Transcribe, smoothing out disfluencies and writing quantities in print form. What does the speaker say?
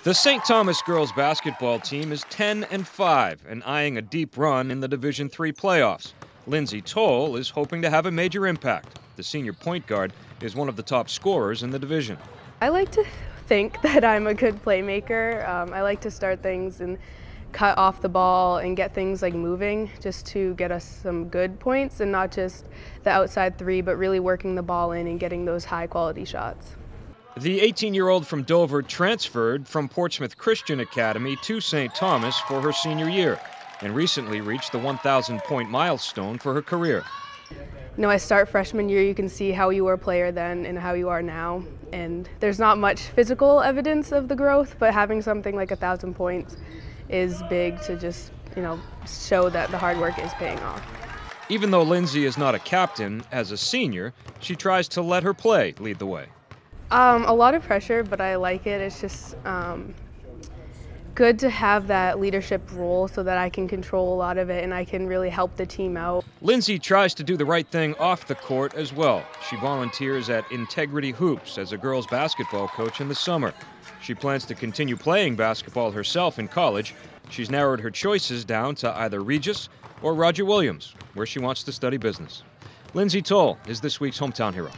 The St. Thomas girls basketball team is 10-5 and eyeing a deep run in the Division III playoffs. Lindsay Toll is hoping to have a major impact. The senior point guard is one of the top scorers in the division. I like to think that I'm a good playmaker. I like to start things and cut off the ball and get things like moving just to get us some good points and not just the outside three, but really working the ball in and getting those high quality shots. The 18-year-old from Dover transferred from Portsmouth Christian Academy to St. Thomas for her senior year and recently reached the 1,000-point milestone for her career. I start freshman year, you can see how you were a player then and how you are now. And there's not much physical evidence of the growth, but having something like 1,000 points is big to just, show that the hard work is paying off. Even though Lindsay is not a captain, as a senior, she tries to let her play lead the way. A lot of pressure, but I like it. It's just good to have that leadership role so that I can control a lot of it and I can really help the team out. Lindsay tries to do the right thing off the court as well. She volunteers at Integrity Hoops as a girls basketball coach in the summer. She plans to continue playing basketball herself in college. She's narrowed her choices down to either Regis or Roger Williams, where she wants to study business. Lindsay Toll is this week's Hometown Hero.